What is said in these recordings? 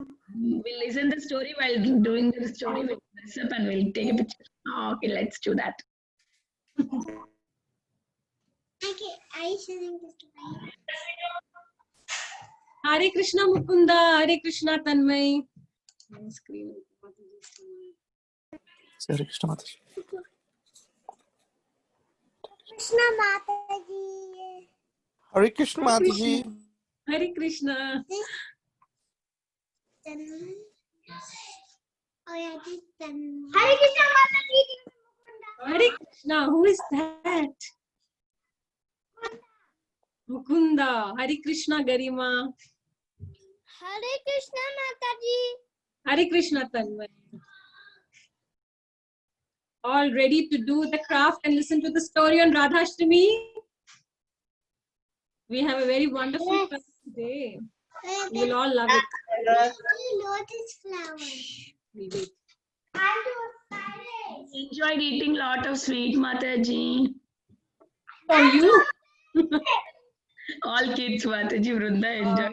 We'll listen the story while doing the story. We'll dress up and we'll take a picture. Okay, let's do that. Okay, are you showing the story? Hare Krishna Mukunda, Hare Krishna Tanmay. Screen. Hare Krishna Mataji. Krishna Mataji. Hare Krishna Mataji. Hare Krishna. Oh yeah, this Hare Krishna Mataji. Hare Krishna. Who is that? Mukunda. Hare Krishna Garima. Hare Krishna Mataji. Hare Krishna Tanmay. All ready to do the craft and listen to the story on Radhashtami? We have a very wonderful class today. You will all love it. Lotus flower. We wait. Enjoyed eating lot of sweet, Mataji. For you. All kids, Mataji, Vrunda enjoy.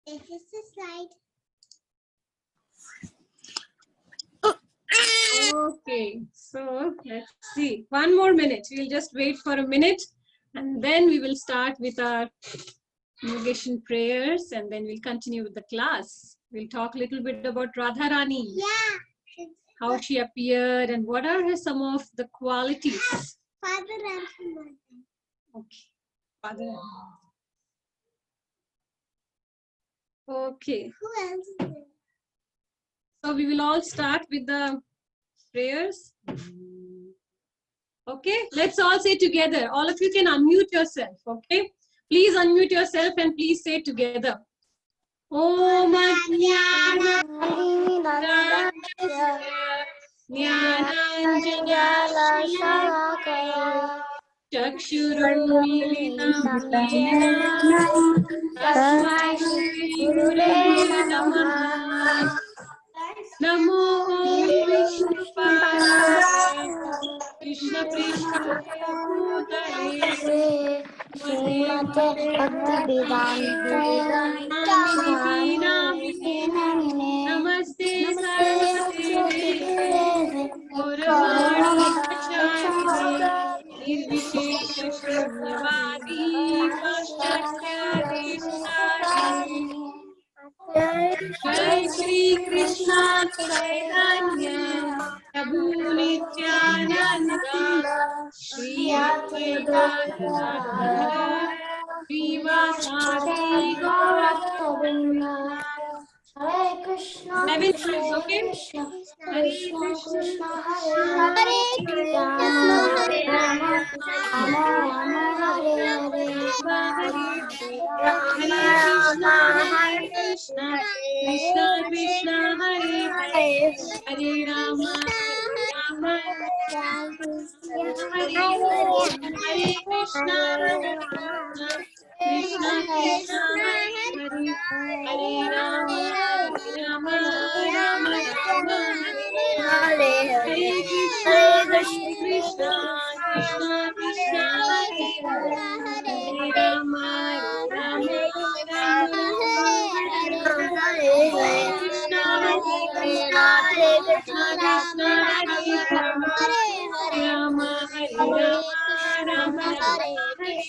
Is this a slide? Okay, so let's see. 1 more minute. We'll just wait for a minute and then we will start with our invocation prayers and then we'll continue with the class. We'll talk a little bit about Radharani. Yeah. How she appeared and what are her some of the qualities. Father and mother. Okay. Father. Okay. Who else is there? So we will all start with the prayers. Okay, let's all say together. All of you can unmute yourself. Okay, please unmute yourself and please say together. Om Jnana Chakshurumilitam Tasmai Shri Gurave Namaha. Namo Om Vishnupadaya Krishna Prishna Bhutale Srimate Bhaktivedanta Namaste Saraswati Gauravani Pracharine Nirvishesha Shunyavadi Paschatya Deshtarine Jai Shri Krishna Chaitanya Prabhu Nityananda Shri Advaita Gadadhara Srivasadi Gaura Hare Krishna, 7 times, okay? Hare Krishna, Hare Krishna, Hare Rama, Rama Hare Hare, Hare Krishna, Krishna Krishna, Hare Hare, Hare Rama, Rama Hare Krishna, Hare Krishna, Krishna Krishna, Hare Rama, Rama Rama, Hare Krishna,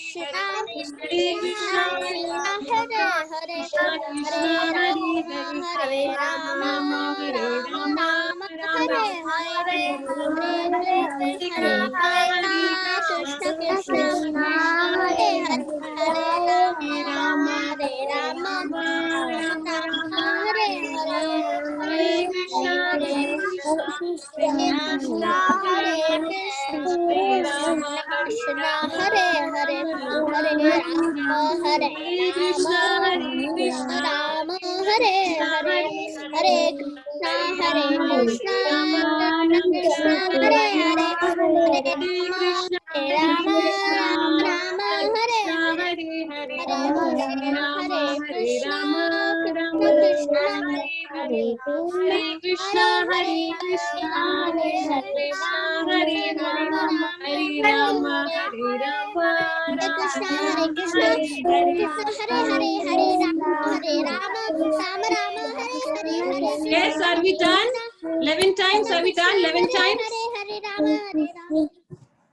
Krishna Krishna, Hare Rama, Rama Hare Krishna, Hare Krishna, Krishna Krishna, Hare Hare, Hare Rama, Hare Rama, Krishna, Rama Hare Rama, Krishna, Hare Hare. Hare Hare, Hare Rama, Hare Rama, Rama Rama, Hare Hare, Hare Yes, are we done? 11 times, are we done? 11 times? Hare Rama, Hare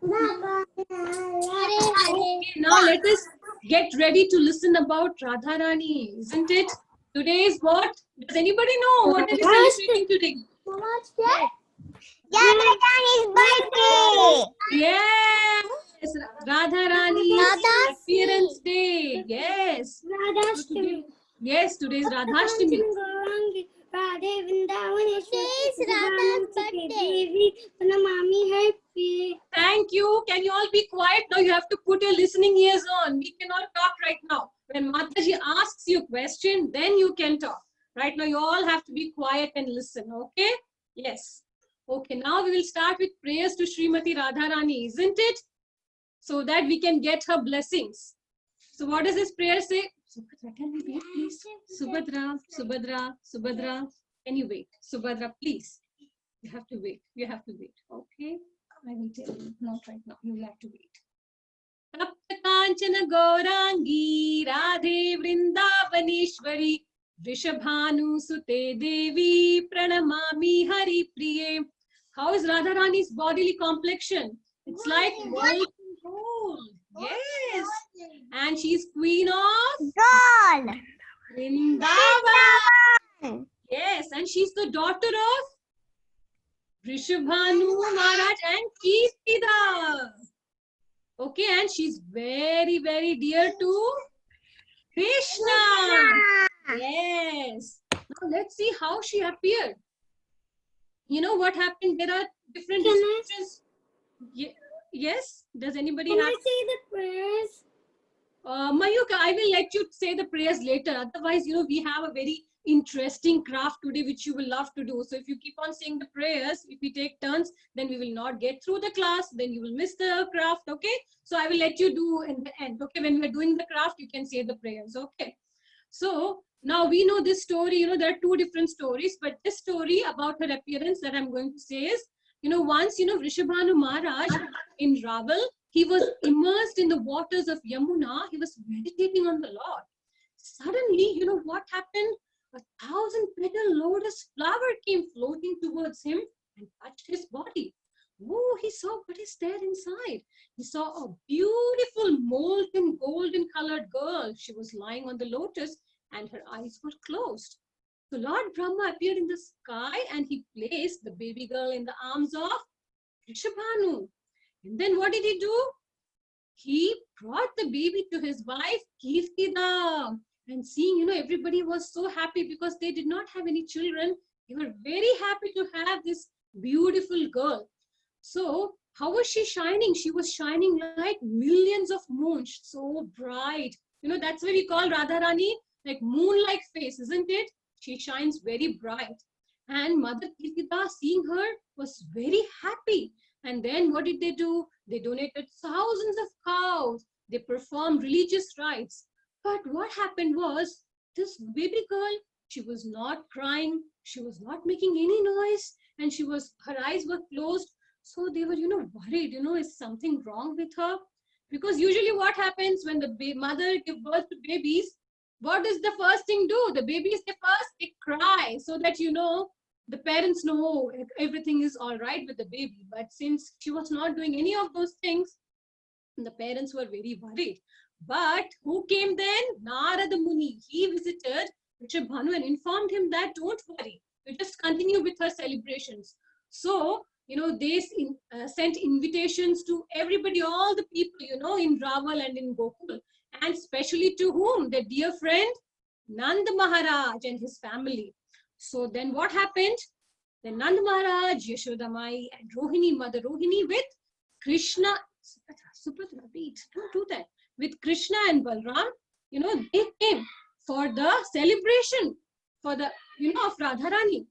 Rama, Hare Hare. Okay, now let us get ready to listen about Radharani, isn't it? Today is what? Does anybody know what are we celebrating today? Radharani's birthday. Yes, Radharani's appearance day. Yes. Yes, today is Radhashtami. Today's Radha's birthday. Thank you. Can you all be quiet now? You have to put your listening ears on. We cannot talk right now. When Mataji asks you a question, then you can talk. Right now, you all have to be quiet and listen. Okay? Yes. Okay, now we will start with prayers to Srimati Radharani, isn't it? So that we can get her blessings. So what does this prayer say? Subhadra, can we wait, please? Subhadra, Subhadra, Subhadra. Can you wait? Subhadra, please. You have to wait. You have to wait. Okay? I will tell you. Not right now. You will have to wait. Tapta Kanchana Gaurangi Radhe Vrindavaneshwari Vrishabhanu Sute Devi Pranamami Hari Priye. How is Radharani's bodily complexion? It's like molten gold. Yes. And she's queen of God. Vrindavan. Yes. And she's the daughter of Vrishabhanu Maharaj and Kirtida. Okay. And she's very, very dear to Krishna. Yes. Now let's see how she appeared. You know what happened? There are different descriptions. Yes? Does anybody have? say the prayers? Mayuka, I will let you say the prayers later. Otherwise, we have a very interesting craft today, which you will love to do. So if you keep on saying the prayers, if we take turns, then we will not get through the class. Then you will miss the craft. Okay? So I will let you do in the end. Okay? When we are doing the craft, you can say the prayers. Okay? So now we know this story. There are two different stories, but this story about her appearance that I'm going to say is, once, Vrishabhanu Maharaj in Raval, he was immersed in the waters of Yamuna. He was meditating on the Lord. Suddenly, what happened? 1,000-petal lotus flower came floating towards him and touched his body. Oh, he saw what is there inside. He saw a beautiful molten golden colored girl. She was lying on the lotus and her eyes were closed. So Lord Brahma appeared in the sky and he placed the baby girl in the arms of Vrishabhanu. And then what did he do? He brought the baby to his wife, Kirtida. And seeing, everybody was so happy because they did not have any children. They were very happy to have this beautiful girl. So how was she shining? She was shining like millions of moons, so bright. That's why we call Radharani like moon-like face, isn't it? She shines very bright. And Mother Kirtida, seeing her, was very happy. And then what did they do? They donated thousands of cows. They performed religious rites. But what happened was, this baby girl, she was not crying. She was not making any noise. And her eyes were closed. So they were, worried, is something wrong with her? Because usually what happens when the mother gives birth to babies, what does the first thing do? The babies, they cry so that, the parents know everything is all right with the baby. But since she was not doing any of those things, the parents were very worried. But who came then? Narada Muni. He visited Vrishabhanu and informed him that don't worry. You just continue with her celebrations. So, they sent invitations to everybody, all the people, in Raval and in Gokul. And especially to whom? Their dear friend, Nanda Maharaj and his family. So then what happened? Then Nanda Maharaj, Yashodamai and Rohini, Mother Rohini with Krishna. Subhadra, wait, don't do that. With Krishna and Balram, they came for the celebration for the, of Radharani.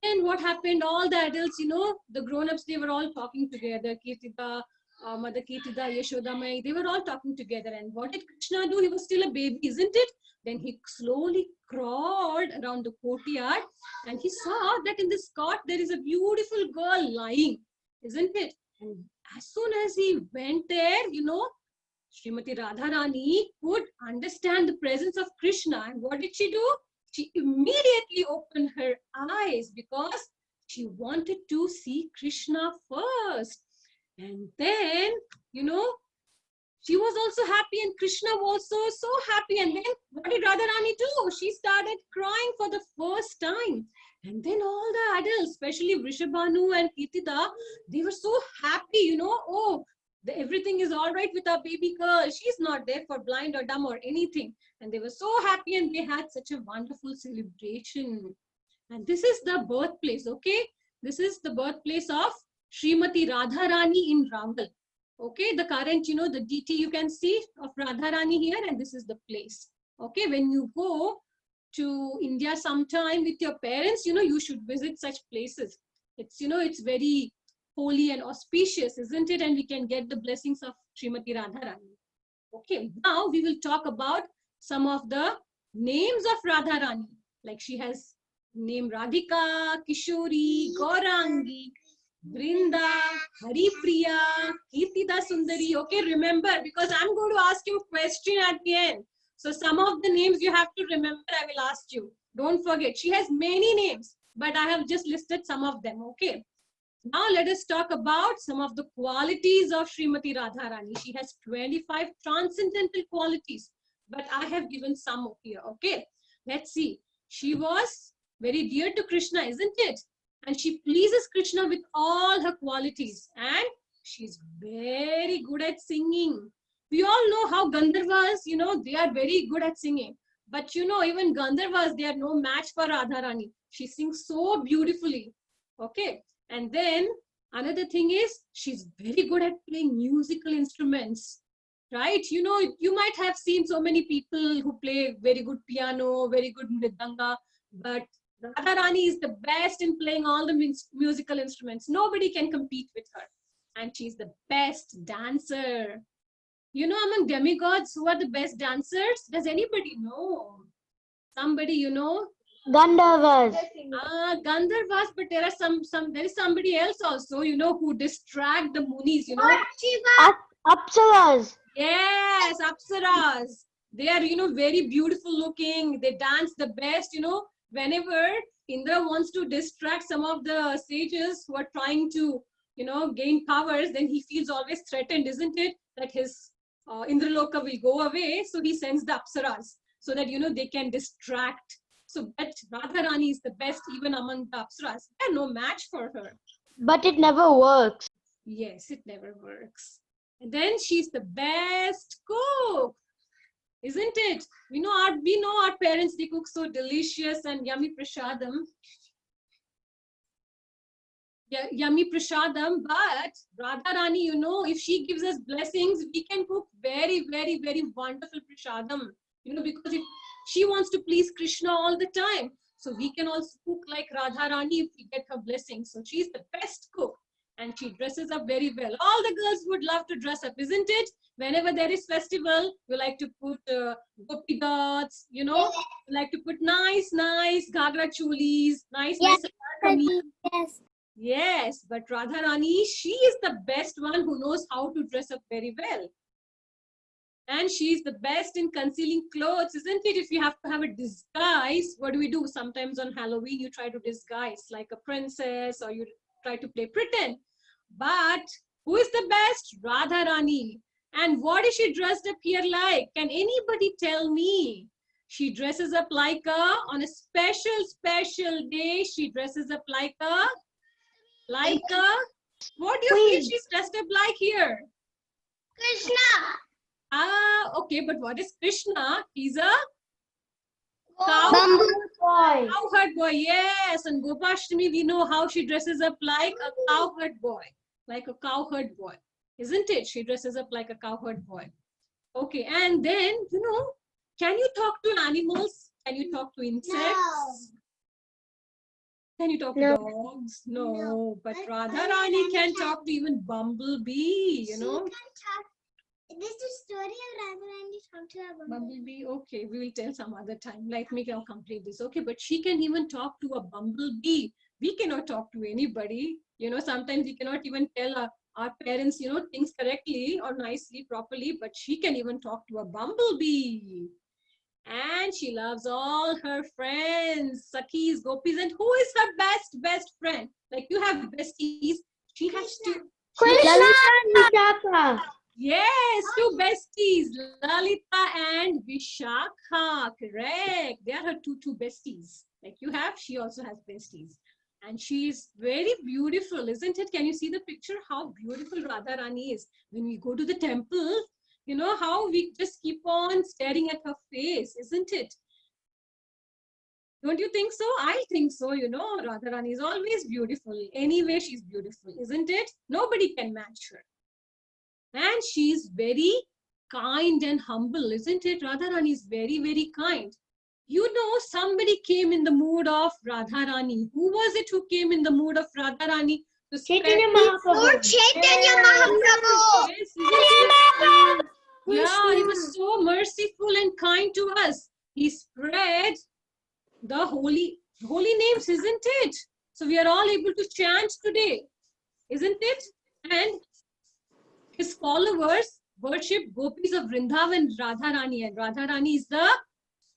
Then what happened? All the adults, the grown-ups, they were all talking together. Kirtida, Mother Kirtida, Yashodamai, they were all talking together. And what did Krishna do? He was still a baby, isn't it? Then he slowly crawled around the courtyard and he saw that in this cot there is a beautiful girl lying, isn't it? And as soon as he went there, Srimati Radharani could understand the presence of Krishna. And what did she do? She immediately opened her eyes because she wanted to see Krishna first. And then, she was also happy and Krishna was so happy. And then what did Radharani do? She started crying for the first time. And then all the adults, especially Vrishabhanu and Kirtida, they were so happy, oh, everything is all right with our baby girl. She's not there for blind or dumb or anything. And they were so happy and they had such a wonderful celebration. And this is the birthplace, okay? This is the birthplace of Srimati Radharani in Raval. Okay, the current, the DT you can see of Radharani here, and this is the place. Okay, when you go to India sometime with your parents, you should visit such places. It's, it's very holy and auspicious, isn't it? And we can get the blessings of Srimati Radharani. Okay, now we will talk about some of the names of Radharani. Like she has name Radhika, Kishori, Gaurangi, Brinda, Haripriya, Kirtida Sundari. Okay, remember, because I'm going to ask you a question at the end. So some of the names you have to remember, I will ask you. Don't forget, she has many names, but I have just listed some of them, okay? Now let us talk about some of the qualities of Srimati Radharani. She has 25 transcendental qualities, but I have given some here, okay? Let's see. She was very dear to Krishna, isn't it? And she pleases Krishna with all her qualities. And she's very good at singing. We all know how Gandharvas, they are very good at singing. But even Gandharvas, they are no match for Radharani. She sings so beautifully. Okay. And then another thing is, she's very good at playing musical instruments. Right? You might have seen so many people who play very good piano, very good mridanga, but Radharani is the best in playing all the musical instruments. Nobody can compete with her. And she's the best dancer. Among demigods, who are the best dancers? Does anybody know? Somebody, Gandharvas. Gandharvas, but there is somebody else also, who distract the munis, Apsaras. Yes, Apsaras. They are, very beautiful looking. They dance the best, whenever Indra wants to distract some of the sages who are trying to, gain powers, then he feels always threatened, isn't it? That his Indraloka will go away. So he sends the Apsaras so that, they can distract. So but Radharani is the best even among the Apsaras. There are no match for her. But it never works. Yes, it never works. And then she's the best cook. Isn't it? We know our parents, they cook so delicious and yummy prasadam. Yeah, yummy prasadam, but Radharani, if she gives us blessings, we can cook very, very, very wonderful prasadam. Because if she wants to please Krishna all the time, so we can also cook like Radharani if we get her blessings. So she's the best cook. And she dresses up very well. All the girls would love to dress up, isn't it? Whenever there is festival, we like to put gopi dots, we like to put nice ghagra cholis, nice kameez. Yes. Yes, but Radharani, she is the best one who knows how to dress up very well. And she's the best in concealing clothes, isn't it? If you have to have a disguise, what do? Sometimes on Halloween, you try to disguise like a princess or you try to play pretend. But who is the best? Radharani. And what is she dressed up here like? Can anybody tell me? She dresses up like on a special day, she dresses up like what do you feel she's dressed up like here? Krishna. Okay, but what is Krishna? He's a Bamboo boy. cowherd boy, yes. And Gopashtami, we know how she dresses up like a cowherd boy. Like a cowherd boy, isn't it? She dresses up like a cowherd boy. Okay, and then, can you talk to animals? Can you talk to insects? No. Can you talk to dogs? No, but Radharani can talk to even bumblebee, This is the story of Radharani talked to a Bumblebee, okay, we will tell some other time. Let me now complete this. Okay, but she can even talk to a bumblebee. We cannot talk to anybody. You know, sometimes we cannot even tell our parents, you know, things correctly or nicely, properly, but she can even talk to a bumblebee. And she loves all her friends, Sakhis, Gopis, and who is her best friend? Like you have besties, she has two. Yes, two besties, Lalita and Vishakha. Correct. They are her two besties. Like you have, she also has besties. And she is very beautiful, isn't it? Can you see the picture? How beautiful Radharani is. When we go to the temple, you know how we just keep on staring at her face, isn't it? Don't you think so? I think so, you know. Radharani is always beautiful. Anyway, she's beautiful, isn't it? Nobody can match her. And she's very kind and humble, isn't it? Radharani is very, very kind. You know, somebody came in the mood of Radharani. Who was it who came in the mood of Radharani? Chaitanya Mahaprabhu. Chaitanya Mahaprabhu. Yes, yes. Yeah, he was so merciful and kind to us. He spread the holy names, isn't it? So we are all able to chant today, isn't it? And his followers worship gopis of Vrindavan, Radharani, and Radharani is the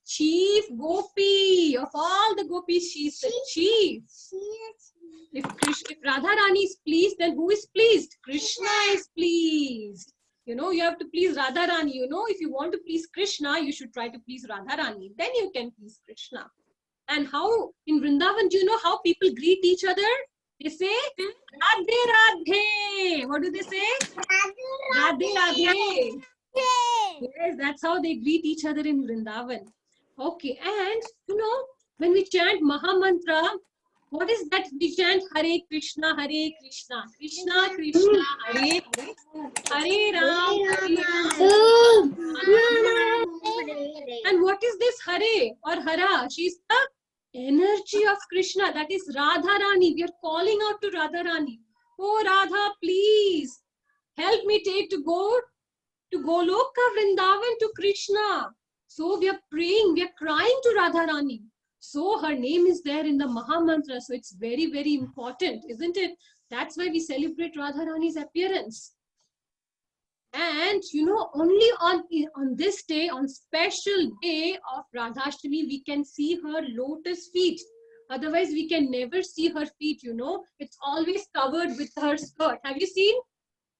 chief gopi of all the gopis. She is the chief. If Radharani is pleased, then who is pleased? Krishna is pleased. You know, you have to please Radharani. You know, if you want to please Krishna, you should try to please Radharani. Then you can please Krishna. And how in Vrindavan, do you know how people greet each other? They say, Radhe Radhe. What do they say? Radhe Radhe. Yes, that's how they greet each other in Vrindavan. Okay, and you know, when we chant Mahamantra, what is that? We chant Hare Krishna, Krishna Krishna, Hare Hare, Hare Ram, And what is this Hare or Hara? She is the energy of Krishna. That is Radharani. We are calling out to Radharani. Oh Radha, please help me take to go to Goloka Vrindavan to Krishna. So we are praying, we are crying to Radharani. So her name is there in the Mahamantra. So it's very, very important, isn't it? That's why we celebrate Radharani's appearance. And you know, only on this day, on special day of Radhashtami, we can see her lotus feet. Otherwise, we can never see her feet, you know. It's always covered with her skirt. Have you seen?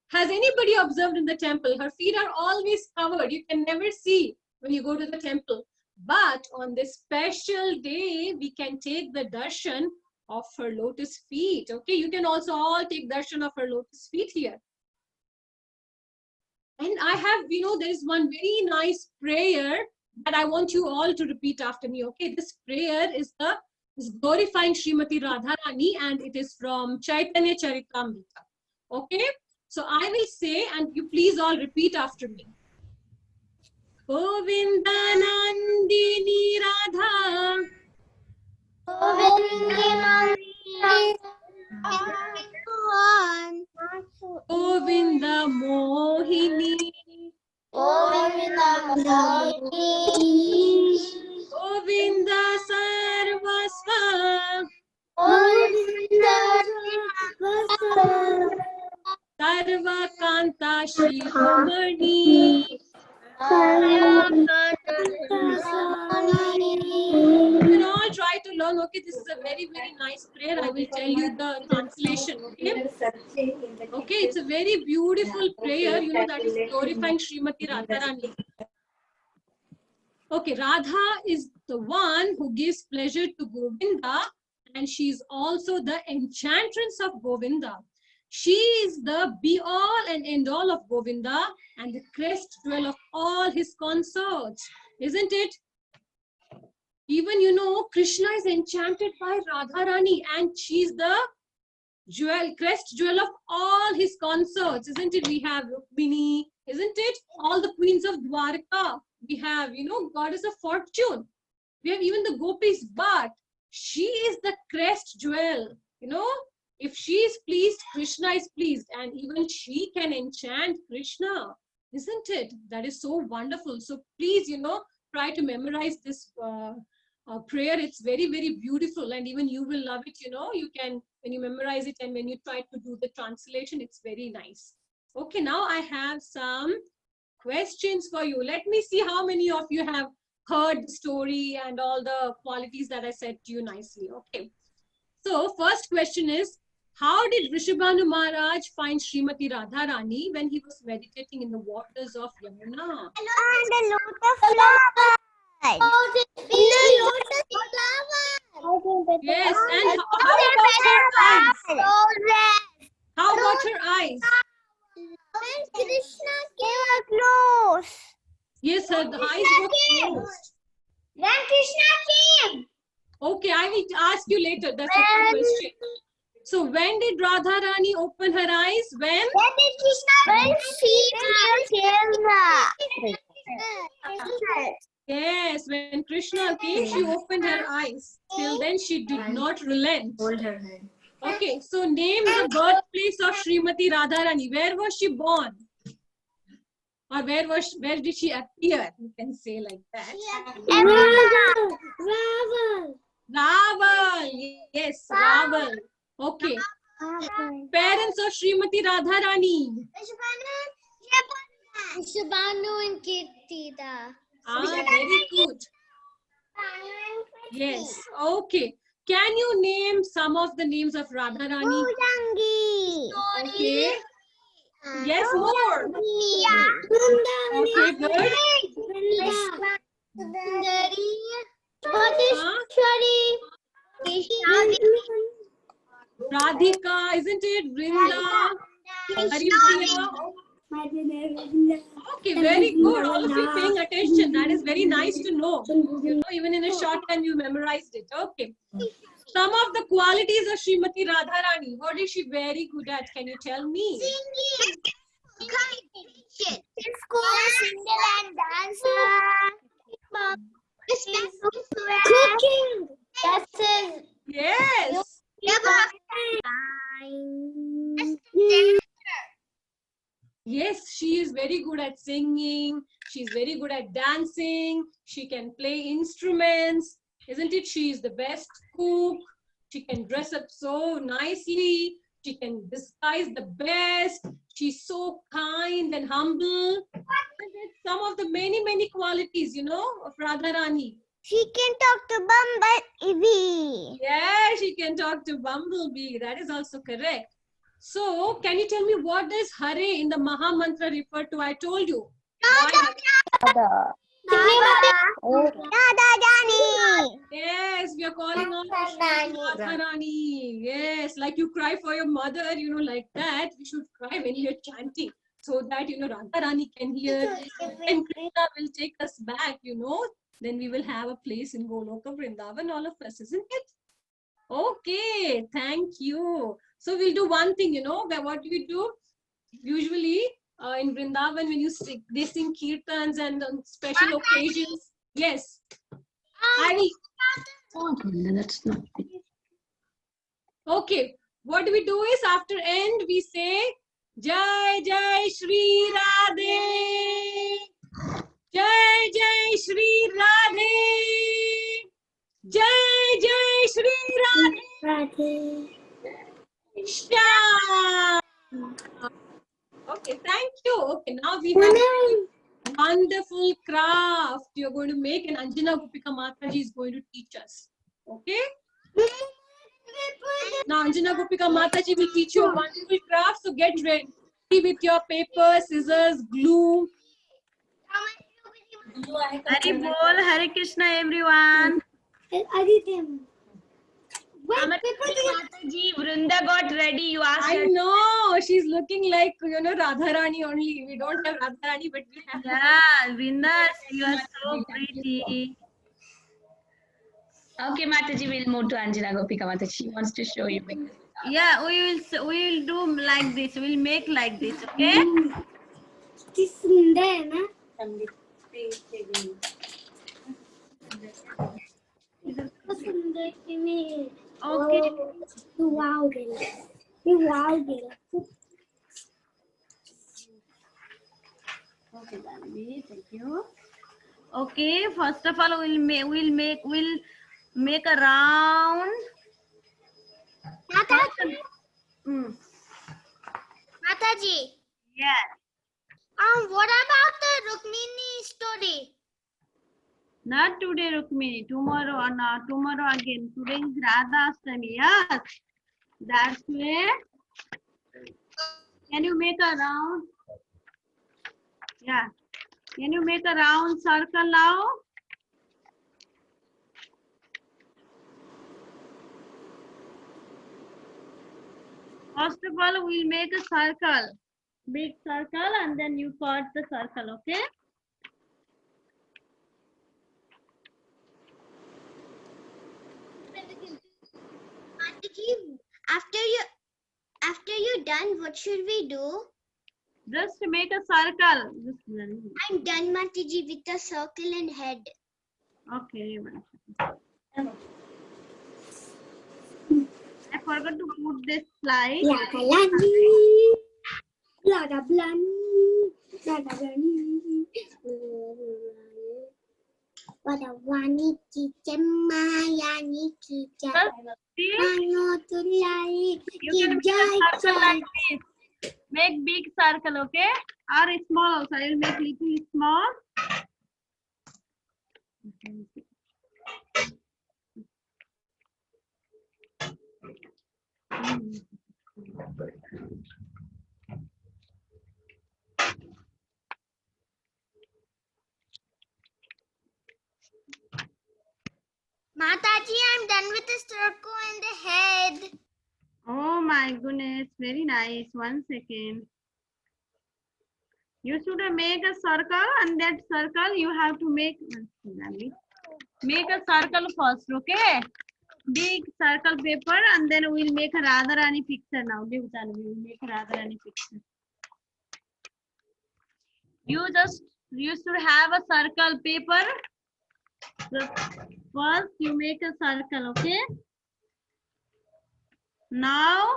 Has anybody observed in the temple? Her feet are always covered. You can never see when you go to the temple. But on this special day, we can take the darshan of her lotus feet. Okay, you can also all take darshan of her lotus feet here. And I have, you know, there is one very nice prayer that I want you all to repeat after me. Okay, this prayer is glorifying Srimati Radharani, and it is from Chaitanya Charitamrita. Okay, so I will say, and you please all repeat after me. Govinda Nandini Radha, Govinda Mohini, Govinda Sarvasva, Sarva Kanta Shiromani. You can all try to learn. Okay, this is a very, very nice prayer. I will tell you the translation. Okay, okay, it's a very beautiful prayer. You know, that is glorifying Srimati Radharani. Okay, Radha is the one who gives pleasure to Govinda, and she is also the enchantress of Govinda. She is the be-all and end-all of Govinda and the crest jewel of all his consorts, isn't it? Even, you know, Krishna is enchanted by Radharani, and she's the crest jewel of all his consorts, isn't it? We have Rukmini, isn't it? All the queens of Dwarka. We have, you know, goddess of fortune. We have even the gopis, but she is the crest jewel, you know. If she is pleased, Krishna is pleased, and even she can enchant Krishna. isn't it? That is so wonderful. So please, try to memorize this prayer. It's very, very beautiful, and even you will love it. You can, when you memorize it and when you try to do the translation, it's very nice. Okay, now I have some questions for you. Let me see how many of you have heard the story and all the qualities that I said to you nicely. Okay. So first question is, how did Rishabhanu Maharaj find Srimati Radharani when he was meditating in the waters of Yamuna? On the lotus flower. Yes, and how about her eyes? How about her eyes? When Krishna came close. Yes, her eyes were closed. When Krishna came. Okay, I will ask you later the second question. So when did Radharani open her eyes? When? When she came. Yes, when Krishna came, she opened her eyes. Till then, she did not relent. Hold her hand. Okay, so name the birthplace of Srimati Radharani. Where was she born? Or where did she appear? You can say like that. Raval. Yes, Raval. Okay. Parents of Srimati Radharani. Shubhanu and Kirtida. Very good. Yes. Okay. Can you name some of the names of Radharani? Okay. Yes, more. Okay, good. Radhika, isn't it? Vrinda. Haripriya. Okay, very good. All of you paying attention. That is very nice to know. Even in a short time, you memorized it. Okay. Some of the qualities of Srimati Radharani. What is she very good at? Can you tell me? Cooking. That's it. Yes. Yes, she is very good at singing. She's very good at dancing. She can play instruments. Isn't it? She is the best cook. She can dress up so nicely. She can disguise the best. She's so kind and humble. Some of the many qualities, of Radharani. She can talk to Bumblebee. Yeah, she can talk to Bumblebee. That is also correct. So, can you tell me what does Hare in the Maha Mantra refer to? I told you. Yes, we are calling on Radharani. Yes, like you cry for your mother, like that. We should cry when we are chanting, so that Radharani can hear, and Krishna will take us back. Then we will have a place in Goloka Vrindavan, all of us, isn't it? Okay, thank you. So we'll do one thing, what we do usually in Vrindavan, when they sing kirtans and on special occasions. Yes, I will. That's not. Okay, what we do is after end we say Jai Jai Shri Radhe, Jai Jai Shri Radhe, Jai Jai Shri Radhe. Shyam. Okay, thank you. Okay, now we have a wonderful craft you're going to make, and Anjana Gopika Mataji is going to teach us. Okay? Now Anjana Gopika Mataji will teach you a wonderful craft, so get ready with your paper, scissors, glue. Hari Bol, Hare Krishna, everyone. Mataji, Vrinda got ready. You asked I her. know, she's looking like, Radharani only. We don't have Radharani, but we have. Yeah, Vrinda, you are so pretty. Okay, Mataji, we'll move to Anjana Gopika Mataji. She wants to show you. Yeah, we will do like this. We'll make like this, okay? Okay. Okay, Janvi, thank you. Okay, first of all, we'll make a round. Mataji. Mataji. Yes. What about the Rukmini story? Not today, Rukmini. Tomorrow or not. Tomorrow again. Today is Radha Ashtami. Yes. That's why. Can you make a round? Yeah. Can you make a round circle now? First of all, we'll make a circle. Big circle and then you cut the circle, okay? Mataji, after you're done, what should we do? Just make a circle. I'm done, Mataji, with the circle and head. Okay. I forgot to put this slide. Make big circle, okay? Or small also. I will make little small. Mataji, I'm done with the circle and the head. Oh my goodness, very nice. 1 second. You should make a circle and that circle you have to make a circle first, okay? Big circle paper and then we'll make a Radharani picture now. We will make a Radharani picture. You should have a circle paper. So first you make a circle, okay? Now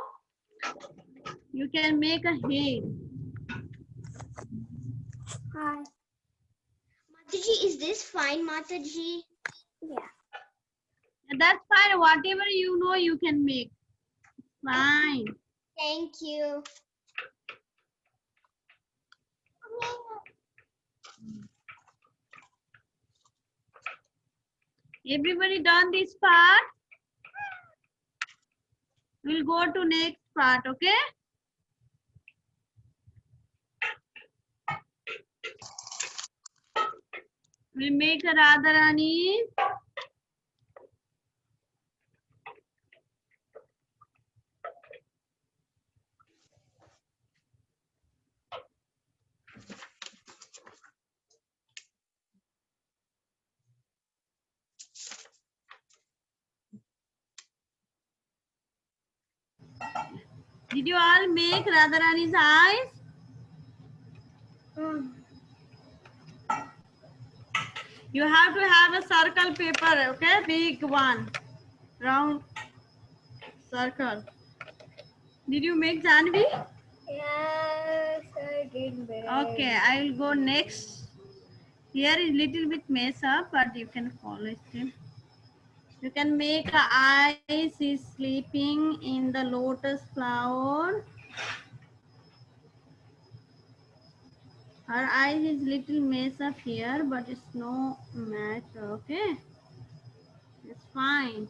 you can make a head. Hi. Mataji, is this fine, Mataji? Yeah. That's fine. Whatever you know, you can make. Fine. Thank you. Everybody done this part? We'll go to next part, okay? We'll make a Radharani. Did you all make Radharani's eyes? You have to have a circle paper, okay? Big one. Round circle. Did you make Janvi? Yes, I did. Okay, I will go next. Here is little bit mess up, but you can follow still. You can make a eyes is sleeping in the lotus flower. Her eyes is little mess up here, but it's no matter, okay? It's fine.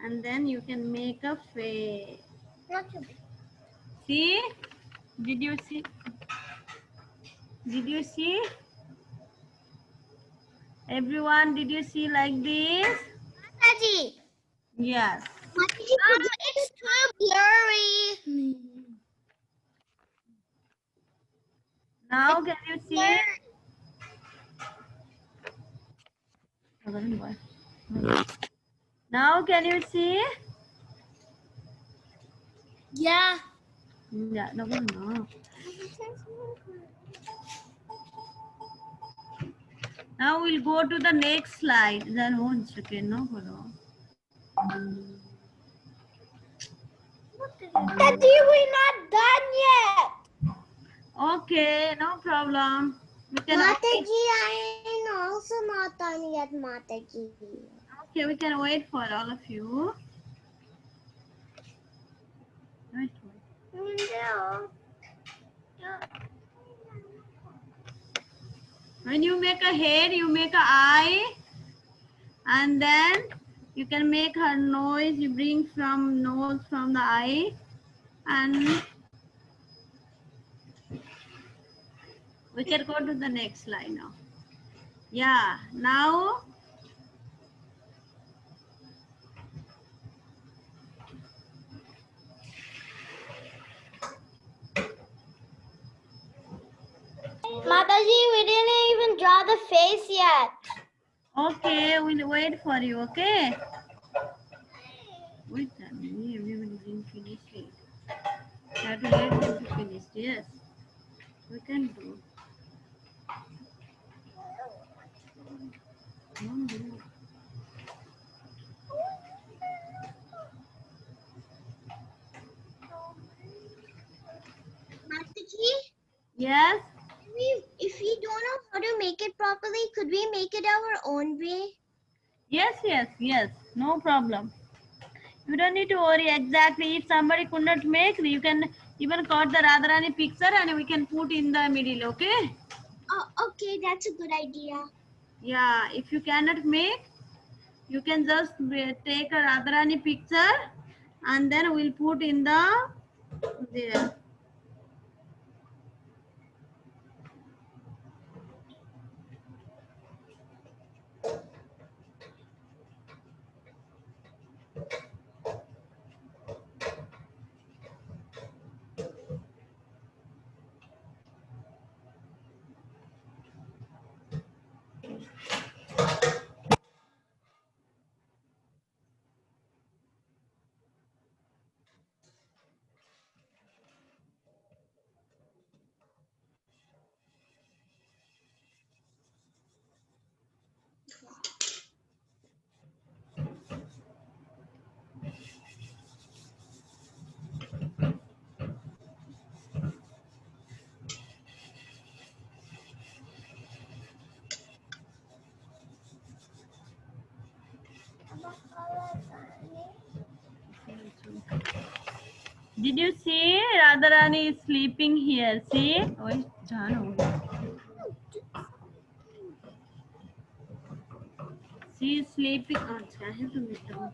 And then you can make a face. Not too big. See? Did you see? Did you see? Everyone, did you see like this? Mataji. Yes. Mataji, it's too blurry. Now can you see? Now can you see? Yeah. Yeah, no. Now we'll go to the next slide. Then one second, no. Daddy, we're not done yet. Okay, no problem. We can Mataji, I am also not done yet, Mataji. okay, we can wait for all of you. Wait, wait. When you make a head, you make a eye, and then you can make her noise. You bring from nose from the eye, and we can go to the next line now. Yeah, now Mataji, we didn't even draw the face yet. okay, we'll wait for you. Okay. Wait, everybody didn't finish it. Have to let them to finish. Yes, we can do. Don't do. Mataji, Yes. if we don't know how to make it properly, could we make it our own way? Yes, yes, yes. No problem. You don't need to worry exactly. If somebody could not make, you can even cut the Radharani picture and we can put in the middle, okay? Oh, okay, that's a good idea. Yeah, if you cannot make, you can just take a Radharani picture and then we'll put in the there. Did you see Radharani is sleeping here? See? Oh, Jano. She is sleeping. Oh, I have to make them.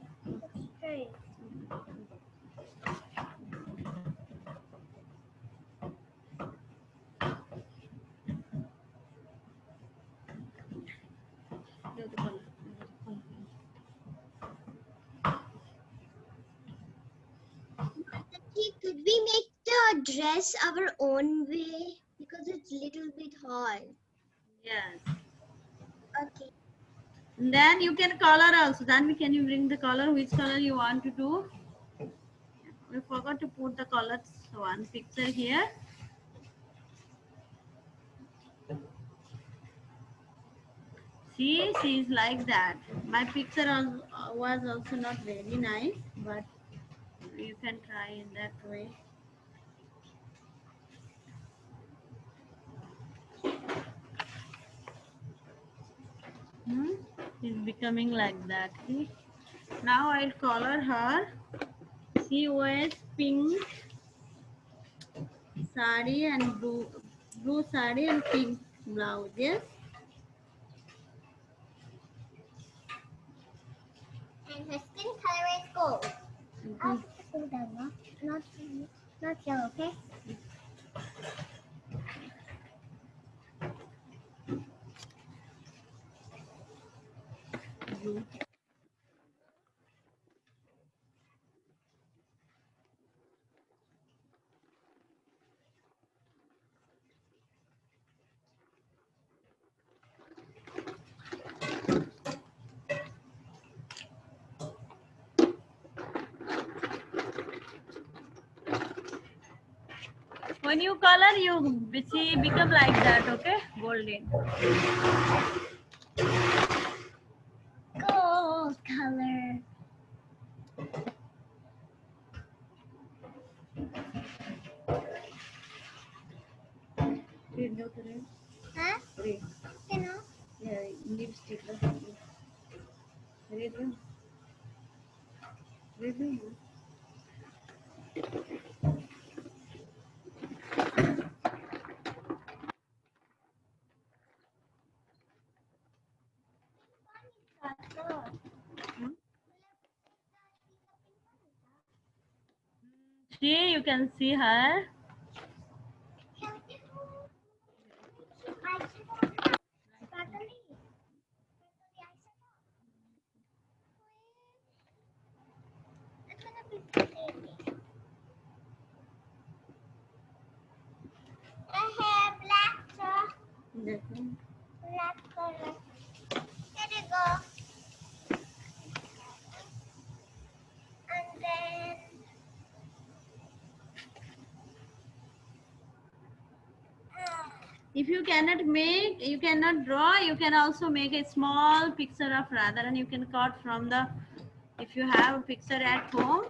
Could we make the dress our own way? Because it's a little bit hard. Yes. Okay. And then you can color also. Then can you bring the color? Which color you want to do? We forgot to put the colors one picture here. See, she is like that. My picture was also not very nice, but you can try in that way. She's becoming like that. See? Now I'll color her. She wears pink sari and blue sari and pink blouse. Yes. And her skin color is gold. Not yellow, okay? Blue. When you color, you see become like that. Okay, golden. Gold color. Huh? You know? Yeah, lipstick. Read them. Read them. See, you can see her. I have black chalk. That one. Black color. Here you go. And then If you cannot draw, you can also make a small picture of Radha and you can cut from the, if you have a picture at home,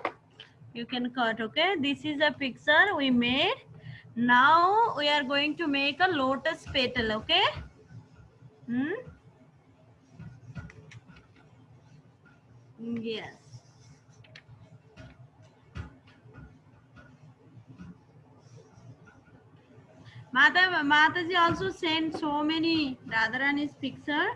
you can cut, okay? This is a picture we made. Now we are going to make a lotus petal, okay? Yes. Mataji also sent so many Radharani's picture.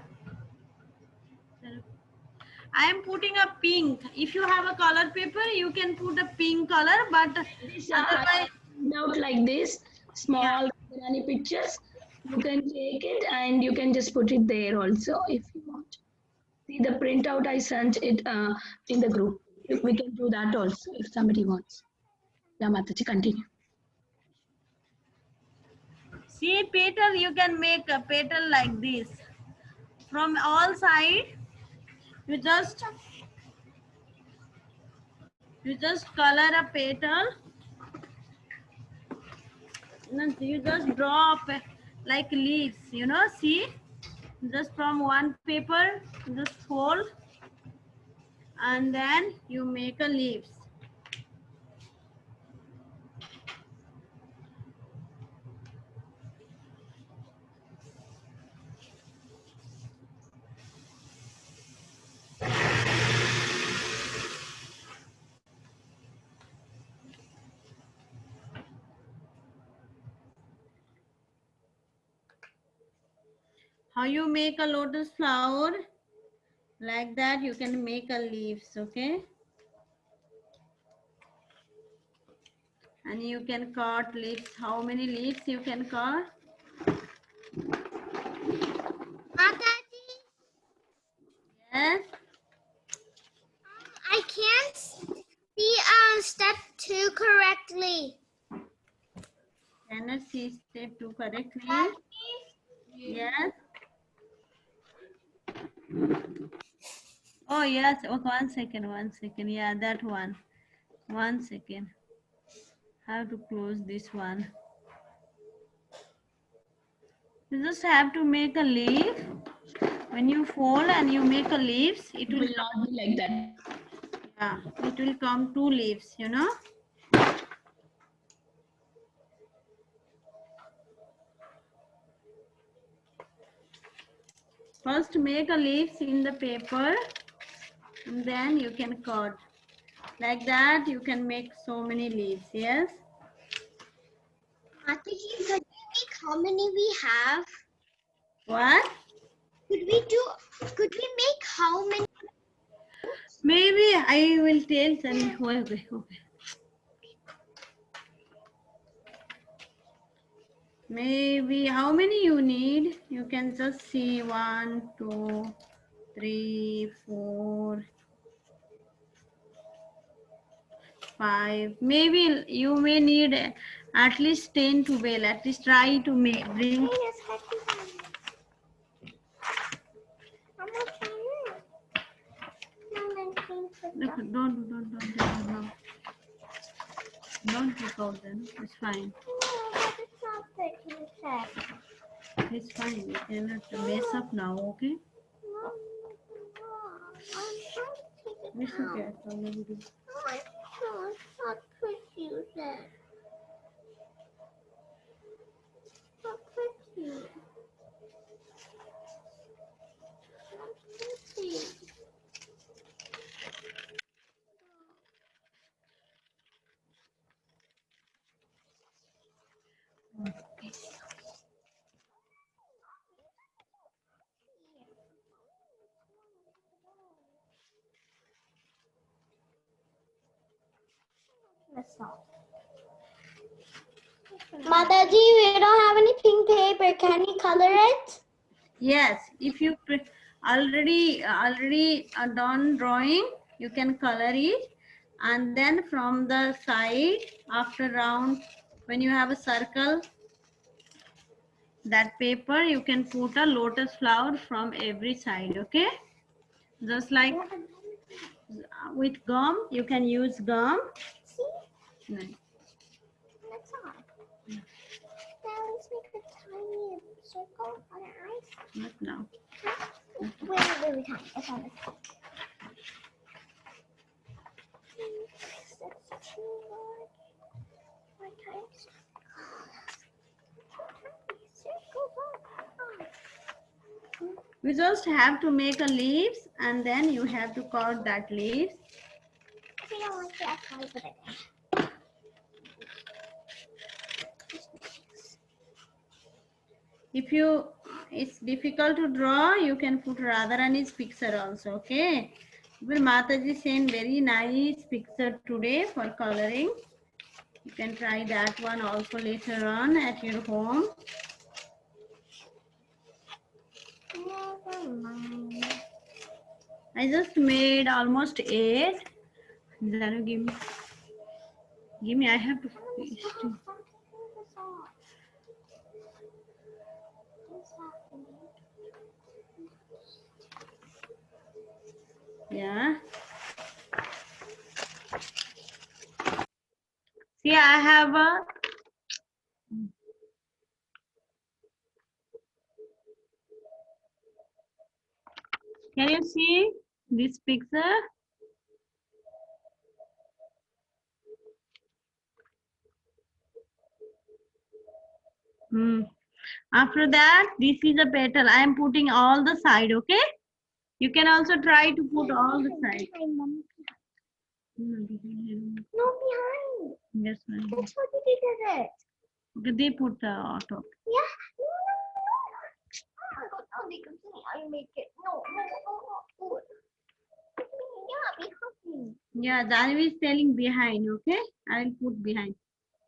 I am putting a pink. If you have a color paper, you can put a pink color, but This otherwise, out like this, small Rani pictures. You can take it and you can just put it there also if you want. See the printout I sent it in the group. We can do that also if somebody wants. Yeah, Mataji, continue. see petal, you can make a petal like this. From all sides, you just color a petal. No, you just draw up like leaves, you know, see? Just from one paper, just fold and then you make a leaves. How you make a lotus flower? Like that you can make a leaves, okay? And you can cut leaves. How many leaves you can cut? Mataji, Yes. I can't see step 2 correctly. Cannot see step 2 correctly. Yes. Oh yes. Oh, 1 second. 1 second. Yeah, that one. 1 second. Have to close this one. You just have to make a leaf. When you fold and you make a leaves, it It will will not be like that. yeah, it will come 2 leaves, you know. First make a leaves in the paper and then you can cut. Like that you can make so many leaves, yes. Mataji, could we make how many we have? What? Could we make how many? Maybe I will tell them. Okay. Maybe how many you need? You can just see 1, 2, 3, 4, 5. Maybe you may need at least 10 to 12. At least try to make bring. Look, don't take out them. It's fine. It's fine. You cannot mess up now, okay? It's okay. I'll maybe do. Mataji, we don't have any pink paper. Can we color it? Yes, if you already done drawing, you can color it, and then from the side after round, when you have a circle, that paper you can put a lotus flower from every side. Okay, just like with gum, you can use gum. Right. That's all. Now let's make a tiny circle on our eyes. Not now. Really tiny. I found it. That's too large. One tiny circle. We just have to make a leaves, and then you have to cut that leaves. We don't want to apply for it. If it's difficult to draw, you can put Radharani's picture also. Okay. Well, Mataji sent very nice picture today for coloring. You can try that one also later on at your home. Never mind. I just made almost 8. Zanu, give me. I have to. Yeah. See, I have a. Can you see this picture? After that, this is a petal. I am putting all the side. Okay. You can also try to put all the side. No, behind. Yes, ma'am. That's what you did with it. Okay, they put the auto. Yeah. No. I'll make it. I'll make it. No. Yeah, behind me. Yeah, Danavi is telling behind. Okay, I will put behind.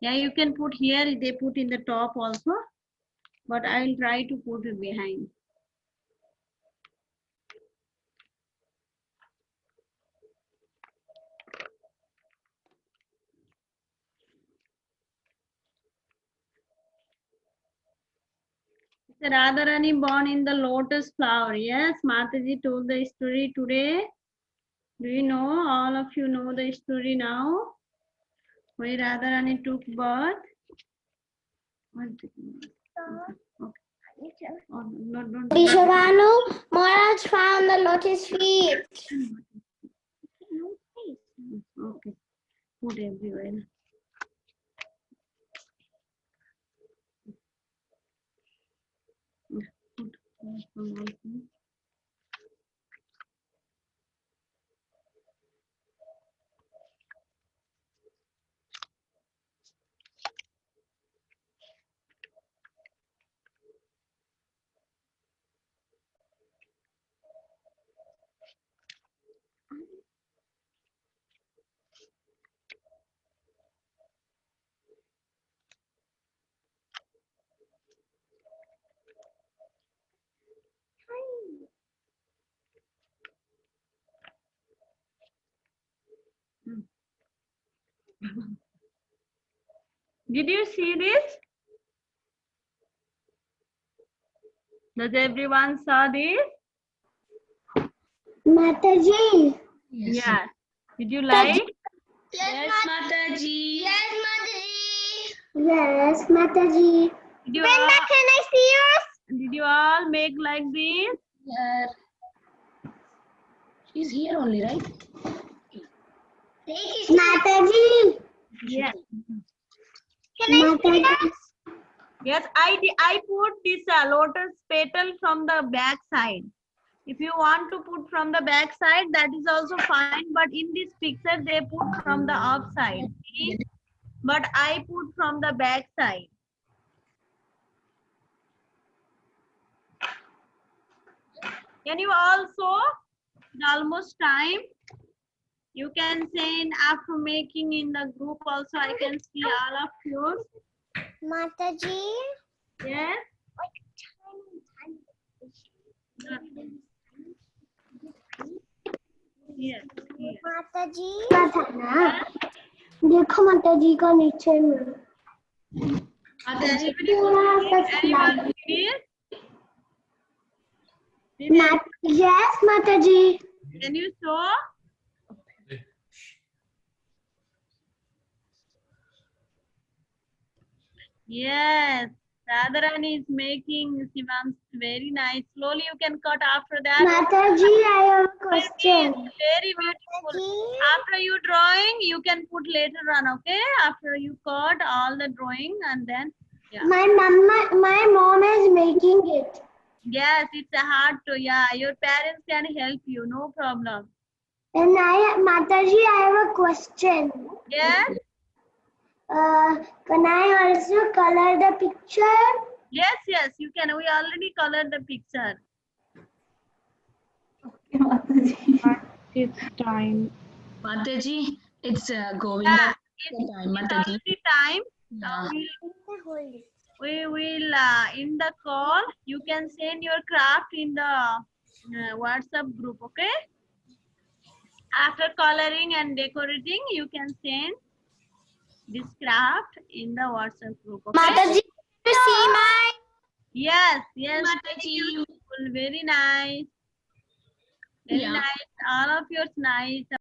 Yeah, you can put here. They put in the top also, but I will try to put it behind. Radharani born in the lotus flower. Yes, Mataji told the story today. Do you know? All of you know the story now. Where Radharani took birth. One second. Okay. Oh, no, don't. Vishwanu, Maharaj found the lotus feet. Okay. Put everywhere. Put. Did you see this? Does everyone saw this? Mataji. Yeah. Did you like? Yes, Mataji. Yes, Mataji. Yes, Mataji. Did you Brenda, all, can I see yours? did you all make like this? Here. She's here only, right? Mataji. Yes. Can I see yours? Yes, I put this lotus petal from the back side. If you want to put from the back side, that is also fine. But in this picture, they put from the upside. See? But I put from the back side. Can you also? It's almost time. You can send after making in the group also. I can see all of yours. Mataji. Yes. Yes. Yes. माताजी देखो माताजी का नीचे में Anybody please? Yes, Mataji. Can you show? Yes. Radharani is making Shivam's very nice. Slowly you can cut after that. Mataji, I have a question. Very beautiful. After you drawing, you can put later on, okay? After you cut all the drawing and then, yeah. My mom is making it. Yes, it's a hard to, yeah. Your parents can help you, no problem. And Mataji, I have a question. Yes? Can I also color the picture? Yes, yes, you can. We already colored the picture. It's time. Mataji, it's Govinda. Yeah, Time, it's Mataji. already time. Now Yeah. we will in the call, you can send your craft in the WhatsApp group, okay? After coloring and decorating, you can send this craft in the WhatsApp group, okay? Mataji, you see my? Yes, yes. Mataji. Beautiful, very nice. Very Yeah. nice. All of yours nice.